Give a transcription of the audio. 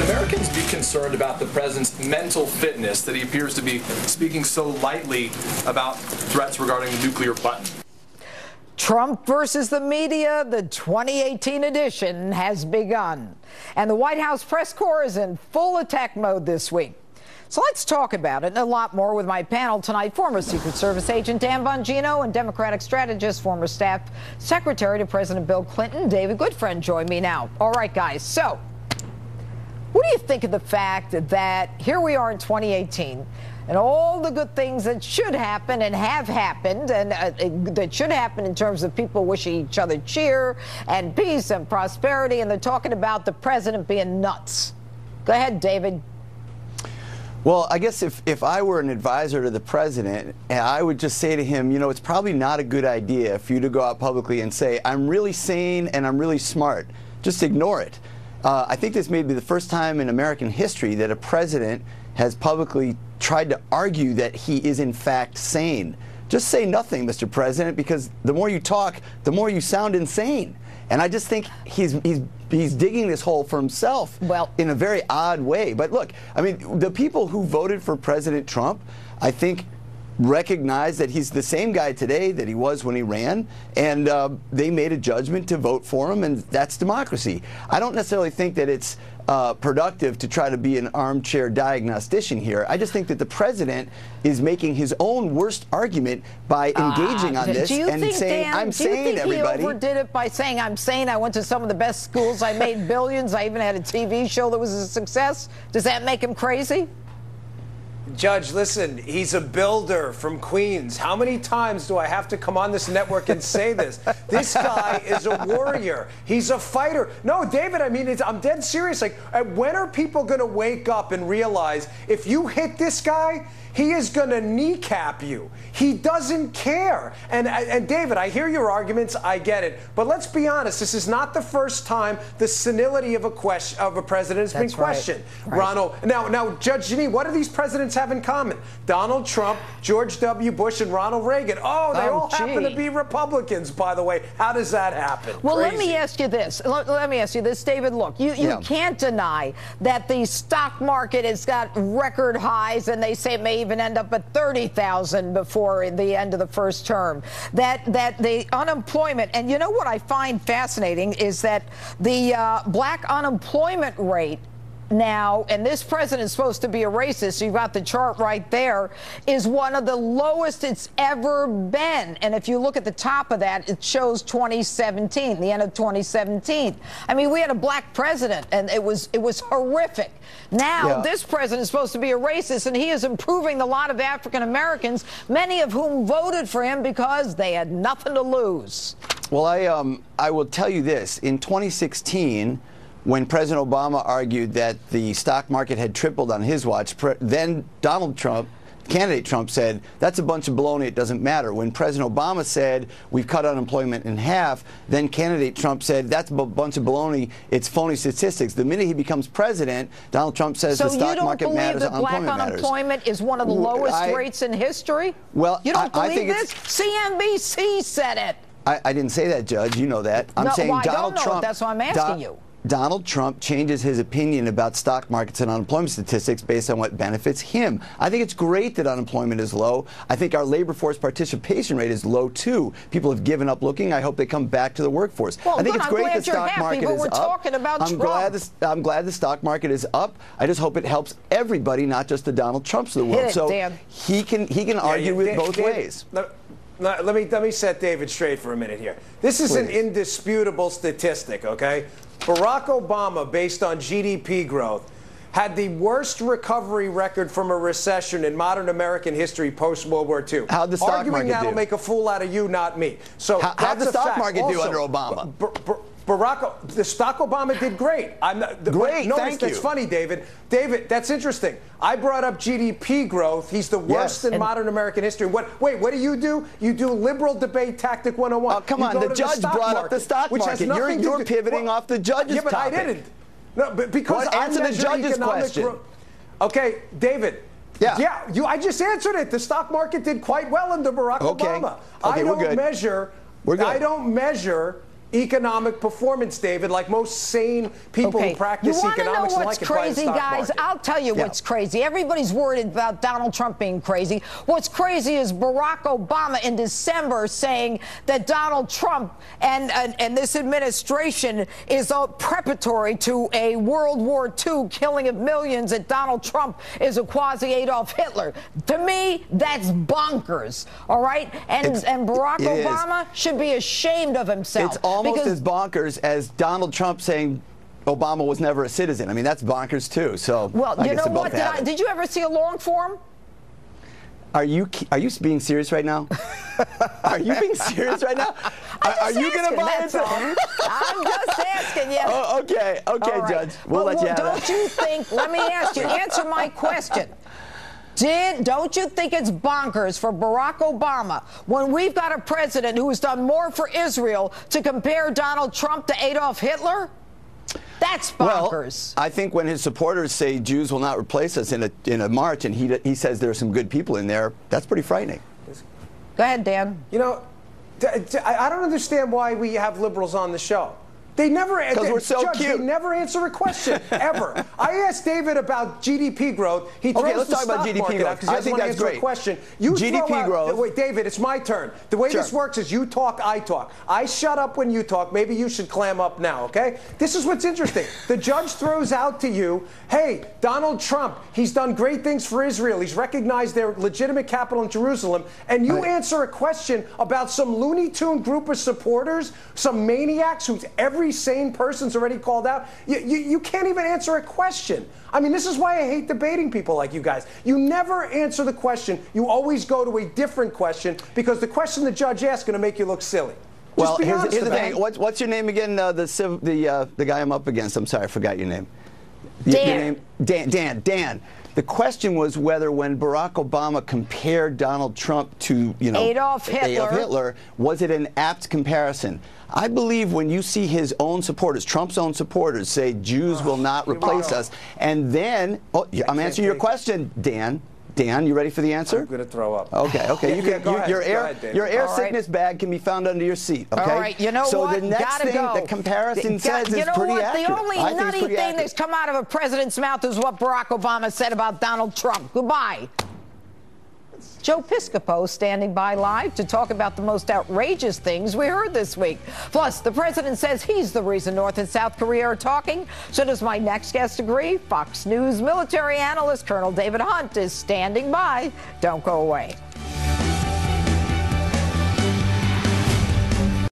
Should Americans be concerned about the president's mental fitness, that he appears to be speaking so lightly about threats regarding the nuclear button? Trump versus the media, the 2018 edition has begun. And the White House press corps is in full attack mode this week. So let's talk about it and a lot more with my panel tonight. Former Secret Service agent Dan Bongino and Democratic strategist, former staff secretary to President Bill Clinton, David Goodfriend, join me now. All right, guys. So what do you think of the fact that here we are in 2018 and all the good things that should happen and have happened and that should happen in terms of people wishing each other cheer and peace and prosperity, and they're talking about the president being nuts? Go ahead, David. Well, I guess if I were an advisor to the president, I would just say to him, you know, it's probably not a good idea for you to go out publicly and say, I'm really sane and I'm really smart. Just ignore it. I think this may be the first time in American history that a president has publicly tried to argue that he is in fact sane. Just say nothing, Mr. President, because the more you talk, the more you sound insane. And I just think he's digging this hole for himself in a very odd way. But look, I mean, the people who voted for President Trump, I think, recognize that he's the same guy today that he was when he ran, and they made a judgment to vote for him, and that's democracy. I don't necessarily think that it's productive to try to be an armchair diagnostician here. I just think that the president is making his own worst argument by engaging on this and saying, I'm sane, everybody. Do you think he overdid it by saying, I'm sane, I went to some of the best schools, I made billions, I even had a TV show that was a success? Does that make him crazy? Judge, listen, he's a builder from Queens. How many times do I have to come on this network and say this? This guy is a warrior. He's a fighter. No, David, I mean, I'm dead serious. Like, when are people going to wake up and realize if you hit this guy, he is going to kneecap you? He doesn't care. And David, I hear your arguments. I get it. But let's be honest. This is not the first time the senility of a president has been questioned. Right. Ronald, now, Judge Jeanine, what do these presidents have in common? Donald Trump, George W. Bush, and Ronald Reagan. Oh, they all happen to be Republicans, by the way. How does that happen? Well, Crazy. let me ask you this. Let me ask you this, David. Look, you can't deny that the stock market has got record highs, and they say it may even end up at 30,000 before the end of the first term. That the unemployment, and you know what I find fascinating is that the black unemployment rate now, and this president is supposed to be a racist, so you've got the chart right there, is one of the lowest it's ever been. And if you look at the top of that, it shows 2017, the end of 2017. I mean, we had a black president, and it was horrific. Now, this president is supposed to be a racist, and he is improving a lot of African Americans, many of whom voted for him because they had nothing to lose. Well, I will tell you this. In 2016, when President Obama argued that the stock market had tripled on his watch, then Donald Trump, candidate Trump, said, that's a bunch of baloney, it doesn't matter. When President Obama said, we've cut unemployment in half, then candidate Trump said, that's a bunch of baloney, it's phony statistics. The minute he becomes president, Donald Trump says the stock market matters, unemployment matters. So you don't believe that black unemployment is one of the lowest rates in history? Well, you don't believe this? CNBC said it. I didn't say that, Judge. You know that. I'm saying Donald Trump. That's why I'm asking you. Donald Trump changes his opinion about stock markets and unemployment statistics based on what benefits him. I think it's great that unemployment is low. I think our labor force participation rate is low, too. People have given up looking. I hope they come back to the workforce. Well, I think it's great the stock market is we're up. Talking about I'm glad the stock market is up. I just hope it helps everybody, not just the Donald Trumps of the world. So he can argue with both ways. Let me set David straight for a minute here. This is an indisputable statistic, okay? Barack Obama, based on GDP growth, had the worst recovery record from a recession in modern American history post-World War II. How'd the stock market do? That'll make a fool out of you, not me. So how'd the stock market do under Obama? The stock Obama did great. Great, thank you. That's funny, David. David, that's interesting. I brought up GDP growth. He's the worst in modern American history. Wait, what do? You do liberal debate tactic 101. Oh, come on, the judge brought up the stock market. You're pivoting off the judge's topic. Yeah, but I didn't. No, but because answer the judge's question. Okay, David. Yeah, I just answered it. The stock market did quite well under Barack Obama. Okay, I don't measure economic performance, David, like most sane people who practice economics. You want to know what's crazy, guys? I'll tell you what's crazy. Everybody's worried about Donald Trump being crazy. What's crazy is Barack Obama in December saying that Donald Trump and this administration is preparatory to a World War II killing of millions, that Donald Trump is a quasi-Adolf Hitler. To me, that's bonkers, all right? And Barack Obama should be ashamed of himself. It's almost as bonkers as Donald Trump saying Obama was never a citizen. I mean, that's bonkers too. So, well, you know what? Did you ever see a long form? Are you being serious right now? Are you being serious right now? Are you going to buy it? I'm just asking you. Oh, okay, right. Judge. We'll let you have Don't you think? Let me ask you. Answer my question. Don't you think it's bonkers for Barack Obama, when we've got a president who has done more for Israel, to compare Donald Trump to Adolf Hitler? That's bonkers. Well, I think when his supporters say Jews will not replace us in a march, and he says there are some good people in there, that's pretty frightening. Go ahead, Dan. You know, I don't understand why we have liberals on the show. They never, because we're so cute. They never answer a question ever. I asked David about GDP growth. He throws let's the talk about stock GDP market growth. out because he doesn't want to answer a question. You GDP growth. Wait, David, it's my turn. The way this works is you talk, I talk. I shut up when you talk. Maybe you should clam up now, okay? This is what's interesting. The judge throws out to you, hey, Donald Trump, he's done great things for Israel. He's recognized their legitimate capital in Jerusalem. And you answer a question about some Looney Tune group of supporters, some maniacs who every sane person's already called out. You can't even answer a question. I mean, this is why I hate debating people like you guys. You never answer the question. You always go to a different question because the question the judge asks is going to make you look silly. Well, here's the thing. What's your name again? The guy I'm up against. I'm sorry, I forgot your name. Dan. Your name? Dan. The question was whether, when Barack Obama compared Donald Trump to, Adolf Hitler, was it an apt comparison? I believe when you see his own supporters, Trump's own supporters, say Jews will not replace us, and then, I'm answering your question, Dan. Dan, you ready for the answer? I'm going to throw up. Okay. Your air All sickness bag can be found under your seat. Okay. All right. You know so what? So the next thing the comparison says is pretty accurate. The only nutty thing that's come out of a president's mouth is what Barack Obama said about Donald Trump. Goodbye. Joe Piscopo standing by live to talk about the most outrageous things we heard this week. Plus, the president says he's the reason North and South Korea are talking. So does my next guest agree? Fox News military analyst Colonel David Hunt is standing by. Don't go away.